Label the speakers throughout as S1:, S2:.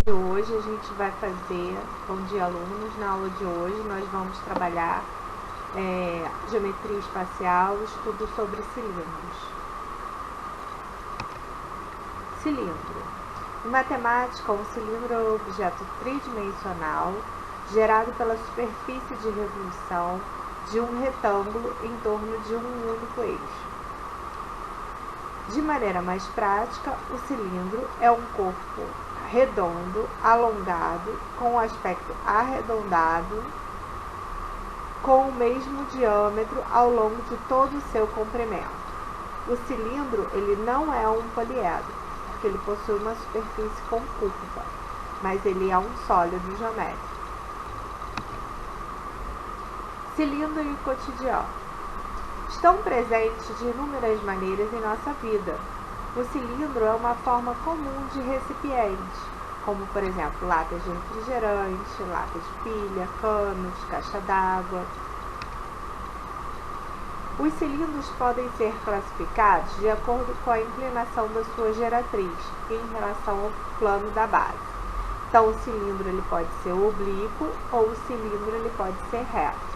S1: Hoje a gente vai fazer, bom dia alunos, na aula de hoje nós vamos trabalhar geometria espacial, estudo sobre cilindros. Cilindro. Em matemática, um cilindro é um objeto tridimensional gerado pela superfície de revolução de um retângulo em torno de um único eixo. De maneira mais prática, o cilindro é um corpo redondo, alongado, com aspecto arredondado, com o mesmo diâmetro ao longo de todo o seu comprimento. O cilindro ele não é um poliedro, porque ele possui uma superfície concurva, mas ele é um sólido geométrico. Cilindro e cotidiano. Estão presentes de inúmeras maneiras em nossa vida. O cilindro é uma forma comum de recipiente, como por exemplo latas de refrigerante, latas de pilha, canos, caixa d'água. Os cilindros podem ser classificados de acordo com a inclinação da sua geratriz em relação ao plano da base. Então o cilindro ele pode ser oblíquo ou o cilindro ele pode ser reto.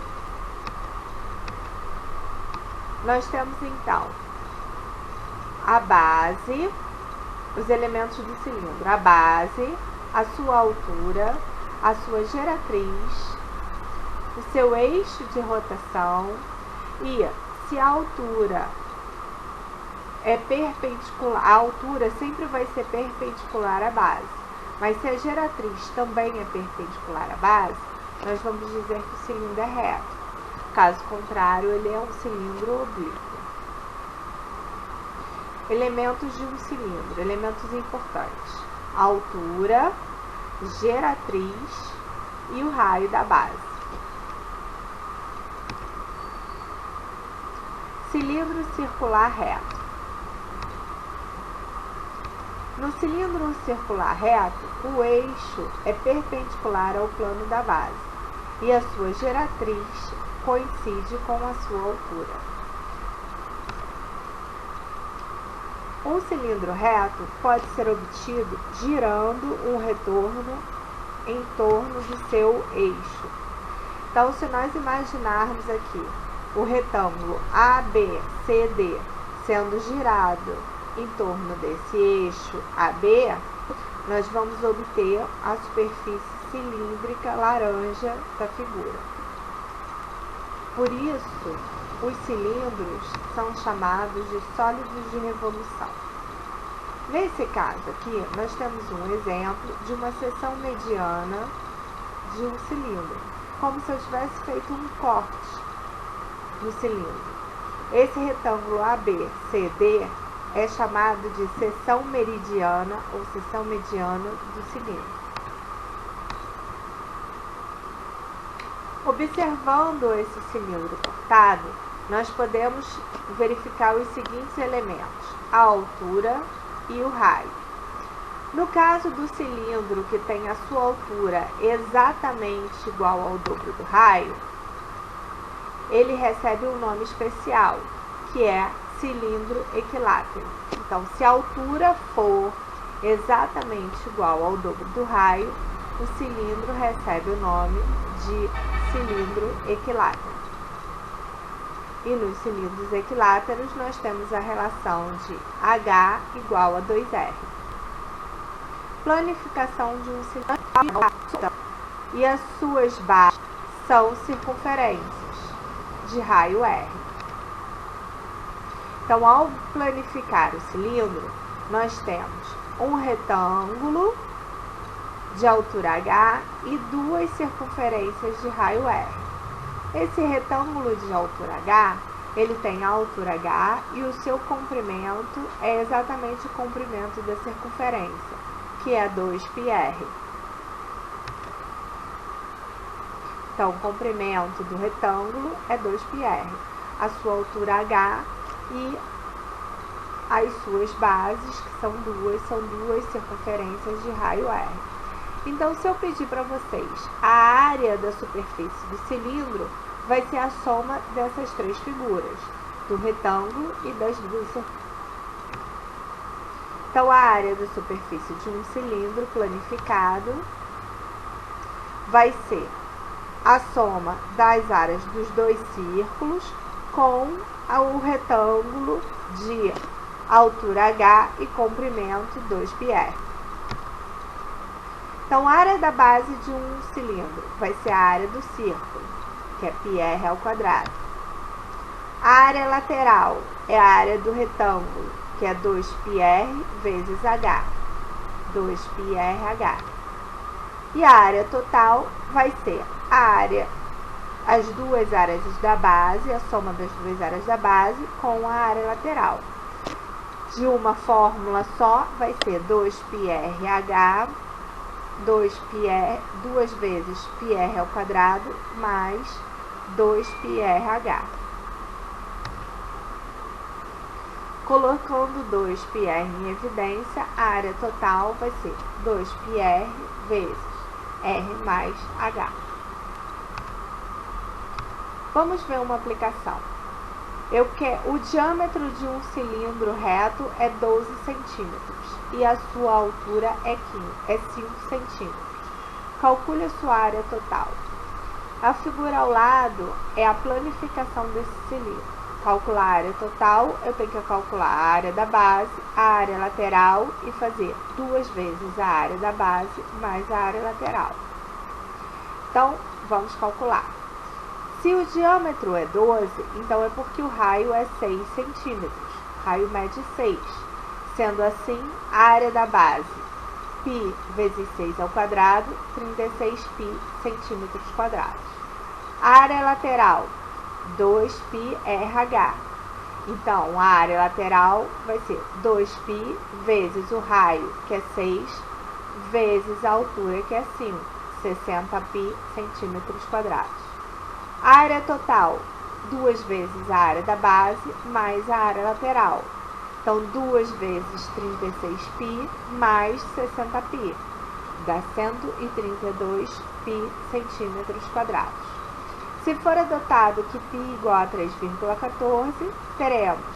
S1: Nós temos então a base, os elementos do cilindro, a base, a sua altura, a sua geratriz, o seu eixo de rotação e se a altura é perpendicular, a altura sempre vai ser perpendicular à base, mas se a geratriz também é perpendicular à base, nós vamos dizer que o cilindro é reto. Caso contrário, ele é um cilindro oblíquo. Elementos de um cilindro, elementos importantes: a altura, geratriz e o raio da base. Cilindro circular reto. No cilindro circular reto, o eixo é perpendicular ao plano da base e a sua geratriz coincide com a sua altura. Um cilindro reto pode ser obtido girando um retorno em torno do seu eixo. Então, se nós imaginarmos aqui o retângulo ABCD sendo girado em torno desse eixo AB, nós vamos obter a superfície cilíndrica laranja da figura. Por isso, os cilindros são chamados de sólidos de revolução. Nesse caso aqui, nós temos um exemplo de uma seção mediana de um cilindro, como se eu tivesse feito um corte no cilindro. Esse retângulo ABCD é chamado de seção meridiana ou seção mediana do cilindro. Observando esse cilindro cortado, nós podemos verificar os seguintes elementos: a altura e o raio. No caso do cilindro que tem a sua altura exatamente igual ao dobro do raio, ele recebe um nome especial, que é cilindro equilátero. Então, se a altura for exatamente igual ao dobro do raio, o cilindro recebe o nome de cilindro equilátero. E nos cilindros equiláteros nós temos a relação de H igual a 2R. Planificação de um cilindro e as suas bases são circunferências de raio R. Então, ao planificar o cilindro, nós temos um retângulo de altura H e duas circunferências de raio R. Esse retângulo de altura H, ele tem a altura H e o seu comprimento é exatamente o comprimento da circunferência, que é 2πr. Então, o comprimento do retângulo é 2πr. A sua altura H e as suas bases, que são duas circunferências de raio R. Então, se eu pedir para vocês a área da superfície do cilindro, vai ser a soma dessas três figuras, do retângulo e das duas circunferências. Então, a área da superfície de um cilindro planificado vai ser a soma das áreas dos dois círculos com o retângulo de altura h e comprimento 2πr. Então, a área da base de um cilindro vai ser a área do círculo, que é πr ao quadrado. A área lateral é a área do retângulo, que é 2πr vezes h, 2πrh. E a área total vai ser a área, as duas áreas da base, a soma das duas áreas da base com a área lateral. De uma fórmula só, vai ser 2πrh, 2 vezes πr ao quadrado, mais 2πrh. Colocando 2πr em evidência, a área total vai ser 2πr vezes r mais h. Vamos ver uma aplicação. O diâmetro de um cilindro reto é 12 centímetros e a sua altura é 5 centímetros. Calcule a sua área total. A figura ao lado é a planificação desse cilindro. Calcular a área total, eu tenho que calcular a área da base, a área lateral e fazer 2 vezes a área da base mais a área lateral. Então, vamos calcular. Se o diâmetro é 12, então é porque o raio é 6 centímetros. O raio mede 6. Sendo assim, a área da base, π vezes 6 ao quadrado, 36π centímetros quadrados. A área lateral, 2πrh. Então, a área lateral vai ser 2π vezes o raio, que é 6, vezes a altura, que é 5, 60π centímetros quadrados. A área total, 2 vezes a área da base, mais a área lateral. Então, 2 vezes 36π mais 60π, dá 132π centímetros quadrados. Se for adotado que π igual a 3,14, teremos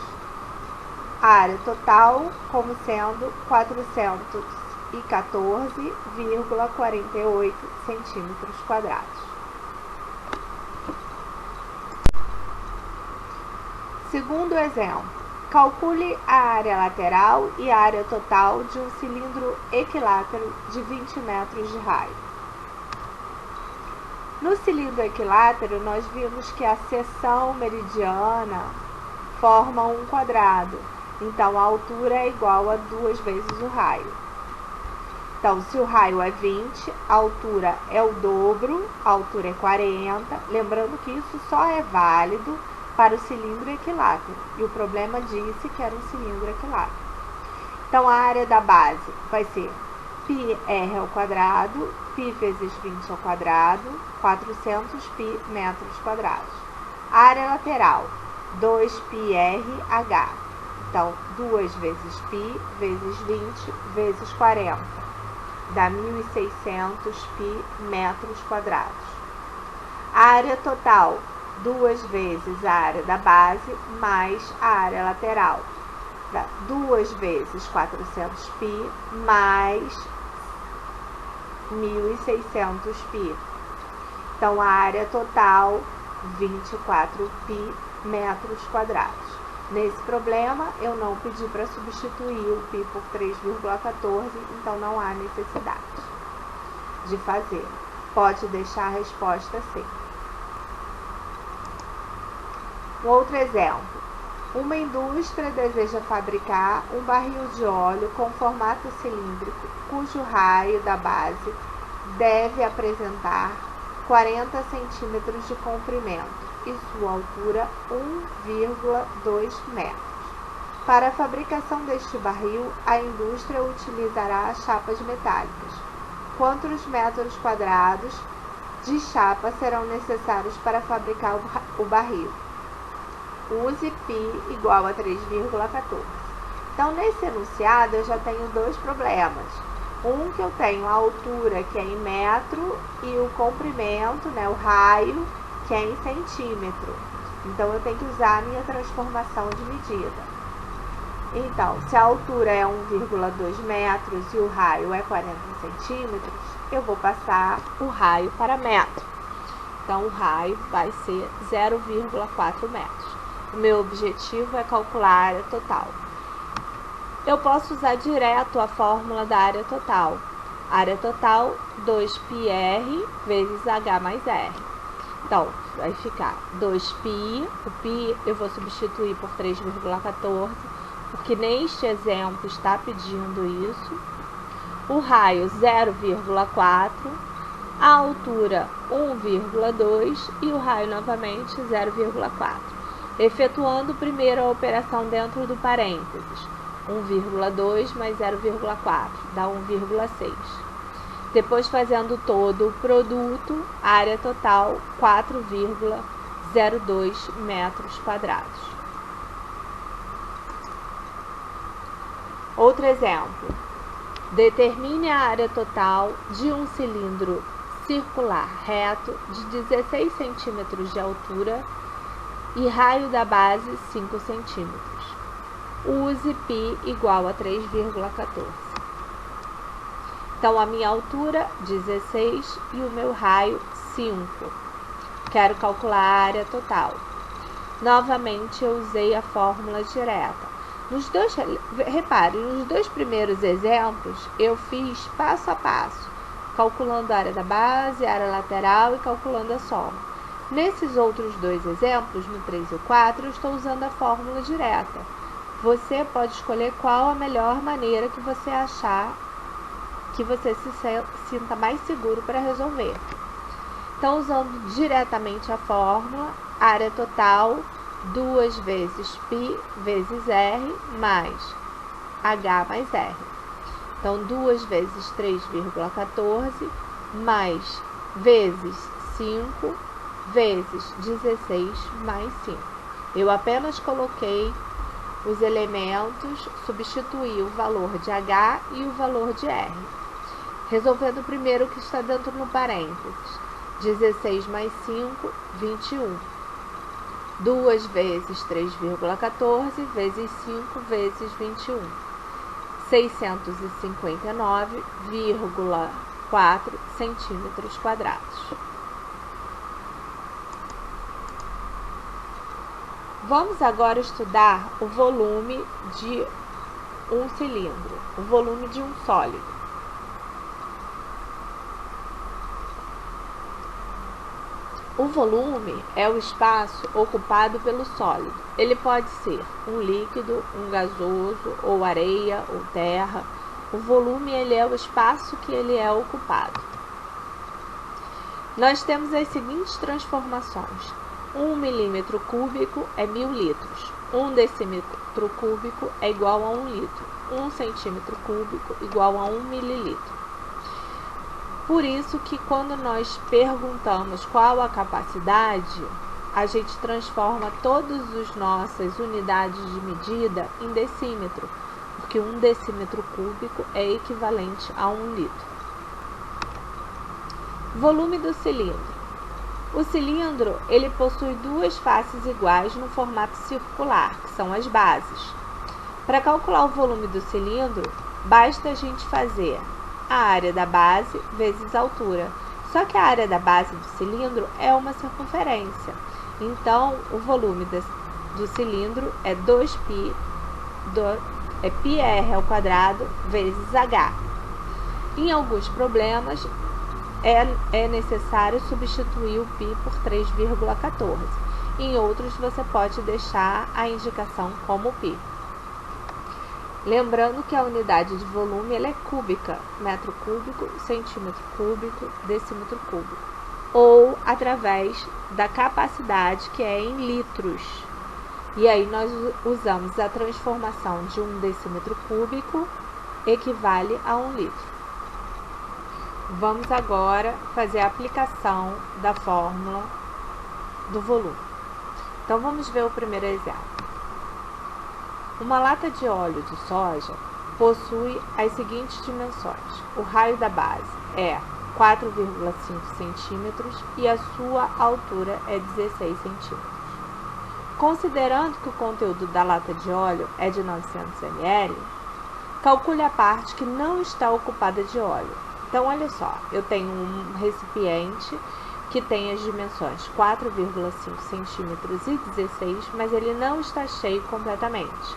S1: a área total como sendo 414,48 centímetros quadrados. Segundo exemplo, calcule a área lateral e a área total de um cilindro equilátero de 20 metros de raio. No cilindro equilátero, nós vimos que a seção meridiana forma um quadrado. Então, a altura é igual a 2 vezes o raio. Então, se o raio é 20, a altura é o dobro, a altura é 40. Lembrando que isso só é válido para o cilindro equilátero. E o problema disse que era um cilindro equilátero. Então, a área da base vai ser πr ao quadrado, π vezes 20 ao quadrado, 400π metros quadrados. A área lateral, 2πrh. Então, 2 vezes π vezes 20 vezes 40, dá 1.600π metros quadrados. A área total, 2 vezes a área da base mais a área lateral, dá 2 vezes 400π mais 1.600π. Então, a área total, 24π metros quadrados. Nesse problema, eu não pedi para substituir o π por 3,14, então não há necessidade de fazer. Pode deixar a resposta assim. Um outro exemplo. Uma indústria deseja fabricar um barril de óleo com formato cilíndrico, cujo raio da base deve apresentar 40 centímetros de comprimento e sua altura 1,2 metros. Para a fabricação deste barril, a indústria utilizará chapas metálicas. Quantos metros quadrados de chapa serão necessários para fabricar o barril? Use π igual a 3,14. Então, nesse enunciado, eu já tenho dois problemas. Um, que eu tenho a altura, que é em metro, e o comprimento, né, o raio, que é em centímetro. Então, eu tenho que usar a minha transformação de medida. Então, se a altura é 1,2 metros e o raio é 40 centímetros, eu vou passar o raio para metro. Então, o raio vai ser 0,4 metros. O meu objetivo é calcular a área total. Eu posso usar direto a fórmula da área total. Área total, 2πr vezes h mais r. Então, vai ficar 2π, o π eu vou substituir por 3,14, porque neste exemplo está pedindo isso. O raio 0,4, a altura 1,2 e o raio novamente 0,4. Efetuando primeiro a operação dentro do parênteses, 1,2 mais 0,4 dá 1,6. Depois fazendo todo o produto, área total 4,02 metros quadrados. Outro exemplo. Determine a área total de um cilindro circular reto de 16 centímetros de altura e raio da base 5 centímetros. Use π igual a 3,14. Então, a minha altura, 16, e o meu raio, 5. Quero calcular a área total. Novamente, eu usei a fórmula direta. Repare, nos dois primeiros exemplos, eu fiz passo a passo, calculando a área da base, a área lateral e calculando a soma. Nesses outros dois exemplos, no 3 e 4, eu estou usando a fórmula direta. Você pode escolher qual a melhor maneira que você achar que você se sinta mais seguro para resolver. Então, usando diretamente a fórmula, área total 2 vezes π vezes r mais h mais r. Então, 2 vezes 3,14 mais vezes 5 vezes 16 mais 5. Eu apenas coloquei os elementos, substituí o valor de h e o valor de r. Resolvendo primeiro o que está dentro no parênteses. 16 mais 5, 21. 2 vezes 3,14 vezes 5 vezes 21. 659,4 centímetros quadrados. Vamos agora estudar o volume de um cilindro, o volume de um sólido. O volume é o espaço ocupado pelo sólido. Ele pode ser um líquido, um gasoso, ou areia, ou terra. O volume ele é o espaço que ele é ocupado. Nós temos as seguintes transformações. 1 milímetro cúbico é 1000 litros. 1 decímetro cúbico é igual a 1 litro. 1 centímetro cúbico igual a 1 mililitro. Por isso que quando nós perguntamos qual a capacidade, a gente transforma todas as nossas unidades de medida em decímetro, porque 1 decímetro cúbico é equivalente a 1 litro. Volume do cilindro. O cilindro ele possui duas faces iguais no formato circular, que são as bases. Para calcular o volume do cilindro, basta a gente fazer a área da base vezes a altura. Só que a área da base do cilindro é uma circunferência. Então, o volume do cilindro é 2π, πr ao quadrado vezes h. Em alguns problemas, é necessário substituir o π por 3,14. Em outros, você pode deixar a indicação como π. Lembrando que a unidade de volume ela é cúbica, metro cúbico, centímetro cúbico, decímetro cúbico, ou através da capacidade que é em litros. E aí nós usamos a transformação de 1 decímetro cúbico equivale a 1 litro. Vamos agora fazer a aplicação da fórmula do volume. Então vamos ver o primeiro exemplo. Uma lata de óleo de soja possui as seguintes dimensões. O raio da base é 4,5 centímetros e a sua altura é 16 centímetros. Considerando que o conteúdo da lata de óleo é de 900 ml, calcule a parte que não está ocupada de óleo. Então, olha só, eu tenho um recipiente que tem as dimensões 4,5 centímetros e 16, mas ele não está cheio completamente.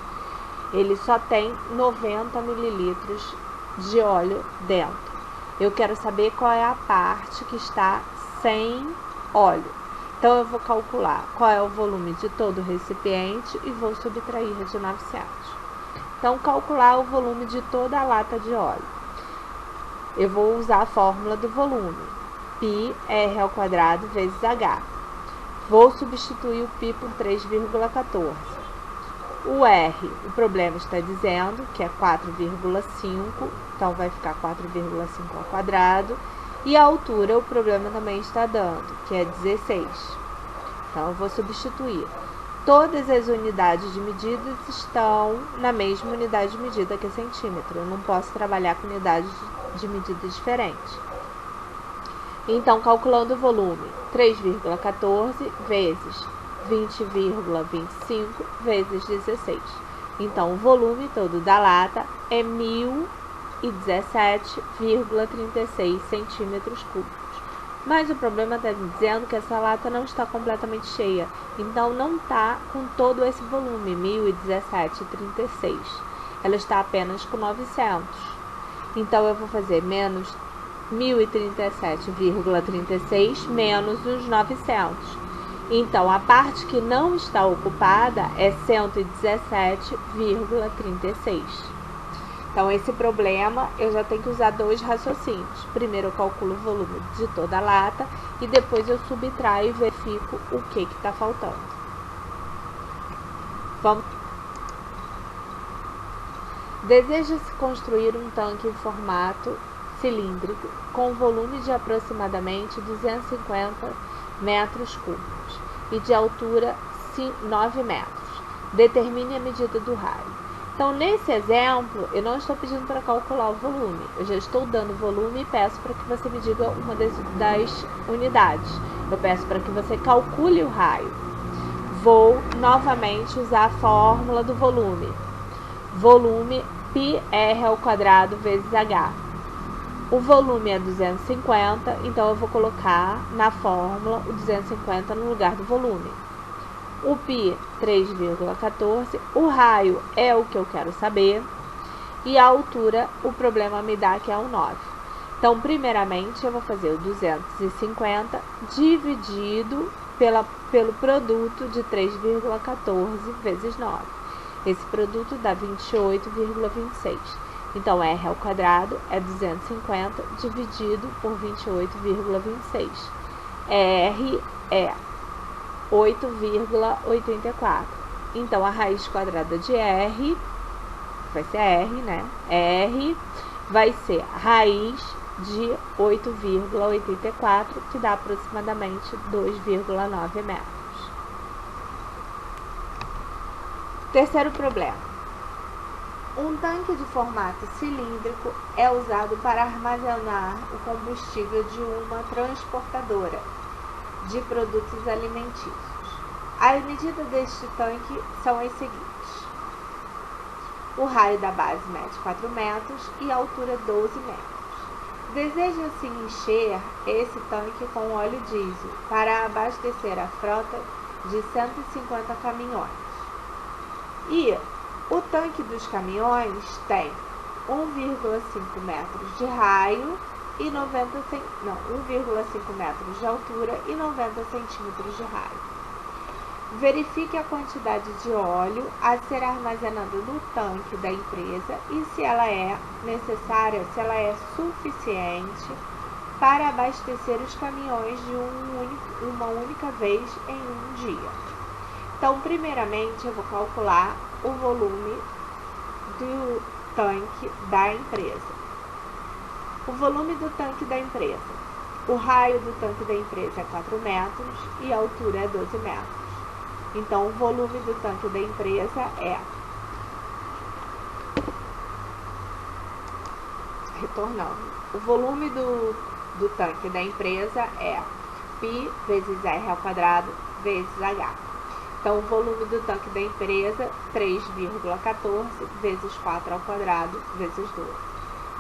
S1: Ele só tem 90 mililitros de óleo dentro. Eu quero saber qual é a parte que está sem óleo. Então, eu vou calcular qual é o volume de todo o recipiente e vou subtrair de 900. Então, calcular o volume de toda a lata de óleo. Eu vou usar a fórmula do volume. πr² vezes H. Vou substituir o π por 3,14. O R, o problema está dizendo que é 4,5, então vai ficar 4,5 ao quadrado. E a altura, o problema também está dando, que é 16. Então, eu vou substituir. Todas as unidades de medida estão na mesma unidade de medida, que é centímetro. Eu não posso trabalhar com unidades de medida diferentes. Então, calculando o volume, 3,14 vezes 20,25 vezes 16. Então, o volume todo da lata é 1.017,36 centímetros cúbicos. Mas o problema está dizendo que essa lata não está completamente cheia. Então, não está com todo esse volume, 1.017,36. Ela está apenas com 900. Então, eu vou fazer menos 1.037,36 menos os 900. Então, a parte que não está ocupada é 117,36. Então, esse problema eu já tenho que usar dois raciocínios. Primeiro eu calculo o volume de toda a lata e depois eu subtraio e verifico o que está faltando. Vamos. Deseja-se construir um tanque em formato cilíndrico com volume de aproximadamente 250 metros cúbicos e de altura 9 metros. Determine a medida do raio. Então, nesse exemplo, eu não estou pedindo para calcular o volume. Eu já estou dando volume e peço para que você me diga uma das unidades. Eu peço para que você calcule o raio. Vou novamente usar a fórmula do volume. Volume πr² vezes H. O volume é 250, então eu vou colocar na fórmula o 250 no lugar do volume. O π, 3,14, o raio é o que eu quero saber, e a altura, o problema me dá que é um 9. Então, primeiramente, eu vou fazer o 250 dividido pelo produto de 3,14 vezes 9. Esse produto dá 28,26. Então, R² é 250 dividido por 28,26. R é 8,84. Então, a raiz quadrada de R, vai ser R, né? R vai ser raiz de 8,84, que dá aproximadamente 2,9 metros. Terceiro problema. Um tanque de formato cilíndrico é usado para armazenar o combustível de uma transportadora de produtos alimentícios. As medidas deste tanque são as seguintes. O raio da base mede 4 metros e a altura 12 metros. Deseja-se encher esse tanque com óleo diesel para abastecer a frota de 150 caminhões. E o tanque dos caminhões tem 1,5 metros de raio e 1,5 metros de altura e 90 centímetros de raio. Verifique a quantidade de óleo a ser armazenada no tanque da empresa e se ela é necessária, se ela é suficiente para abastecer os caminhões de uma única vez em um dia. Então, primeiramente, eu vou calcular o volume do tanque da empresa. O volume do tanque da empresa. O raio do tanque da empresa é 4 metros e a altura é 12 metros. Então, o volume do tanque da empresa é... Retornando. O volume do tanque da empresa é π vezes R² vezes H. Então, o volume do tanque da empresa, 3,14 vezes 4 ao quadrado vezes 12.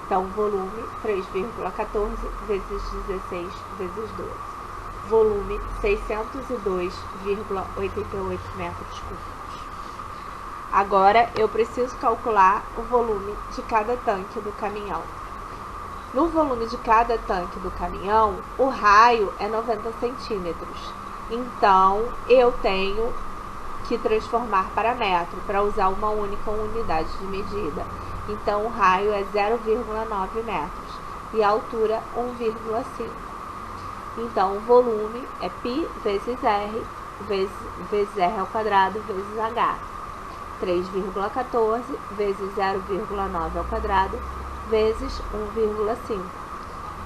S1: Então, volume, 3,14 vezes 16 vezes 12. Volume, 602,88 metros cúbicos. Agora, eu preciso calcular o volume de cada tanque do caminhão. No volume de cada tanque do caminhão, o raio é 90 centímetros. Então, eu tenho que transformar para metro, para usar uma única unidade de medida. Então, o raio é 0,9 metros e a altura 1,5. Então, o volume é π vezes R, vezes R ao quadrado, vezes H. 3,14 vezes 0,9 ao quadrado, vezes 1,5.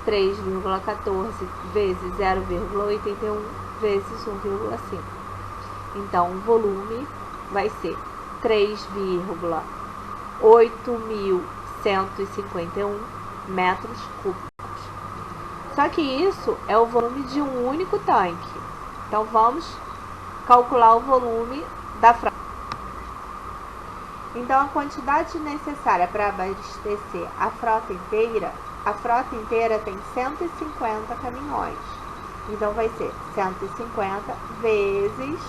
S1: 3,14 vezes 0,81 vezes 1,5. Então, o volume vai ser 3,8151 metros cúbicos. Só que isso é o volume de um único tanque. Então, vamos calcular o volume da frota. Então, a quantidade necessária para abastecer a frota inteira tem 150 caminhões. Então, vai ser 150 vezes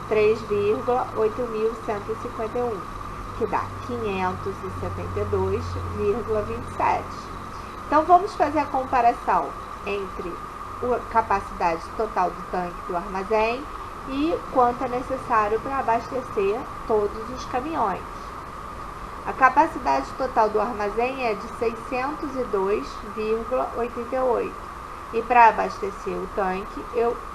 S1: 3,8151, que dá 572,27. Então, vamos fazer a comparação entre a capacidade total do tanque do armazém e quanto é necessário para abastecer todos os caminhões. A capacidade total do armazém é de 602,88. E para abastecer o tanque,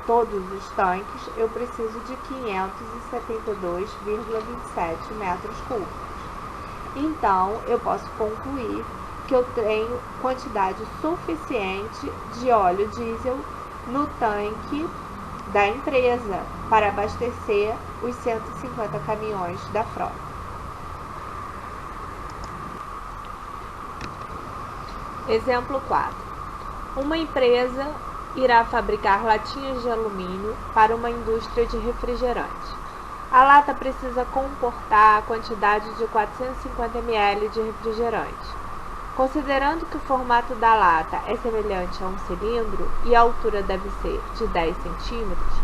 S1: todos os tanques, eu preciso de 572,27 metros cúbicos. Então, eu posso concluir que eu tenho quantidade suficiente de óleo diesel no tanque da empresa para abastecer os 150 caminhões da frota. Exemplo 4. Uma empresa irá fabricar latinhas de alumínio para uma indústria de refrigerante. A lata precisa comportar a quantidade de 450 ml de refrigerante. Considerando que o formato da lata é semelhante a um cilindro e a altura deve ser de 10 centímetros,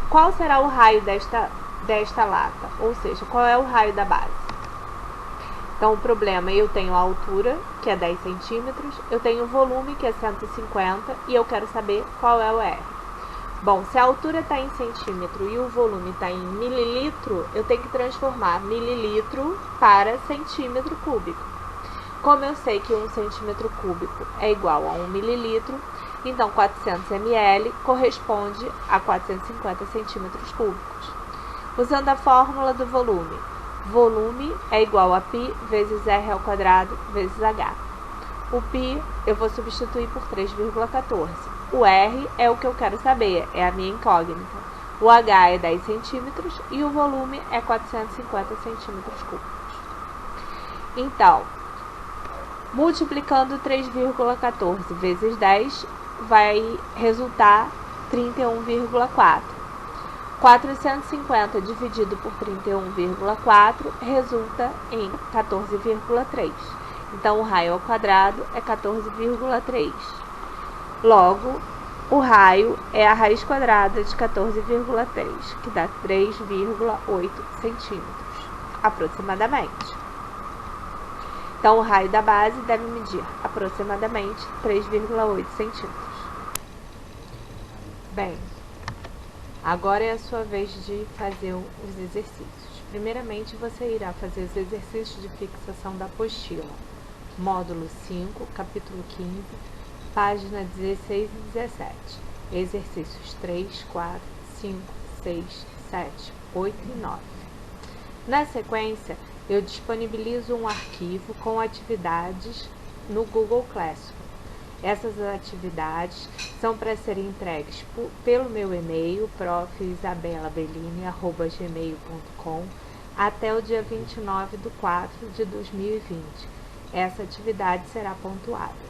S1: qual será o raio desta lata? Ou seja, qual é o raio da base? Então, o problema, eu tenho a altura, que é 10 centímetros, eu tenho o volume, que é 150, e eu quero saber qual é o R. Bom, se a altura está em centímetro e o volume está em mililitro, eu tenho que transformar mililitro para centímetro cúbico. Como eu sei que 1 centímetro cúbico é igual a 1 mililitro, então 400 ml corresponde a 450 centímetros cúbicos. Usando a fórmula do volume, volume é igual a π vezes R ao quadrado vezes H. O π eu vou substituir por 3,14. O R é o que eu quero saber, é a minha incógnita. O H é 10 centímetros e o volume é 450 centímetros cúbicos. Então, multiplicando 3,14 vezes 10 vai resultar 31,4. 450 dividido por 31,4 resulta em 14,3. Então, o raio ao quadrado é 14,3. Logo, o raio é a raiz quadrada de 14,3, que dá 3,8 centímetros, aproximadamente. Então, o raio da base deve medir aproximadamente 3,8 centímetros. Bem, agora é a sua vez de fazer os exercícios. Primeiramente, você irá fazer os exercícios de fixação da apostila. Módulo 5, capítulo 15, página 16 e 17. Exercícios 3, 4, 5, 6, 7, 8 e 9. Na sequência, eu disponibilizo um arquivo com atividades no Google Classroom. Essas atividades são para serem entregues pelo meu e-mail, prof.isabelabellini@gmail.com, até o dia 29/4/2020. Essa atividade será pontuada.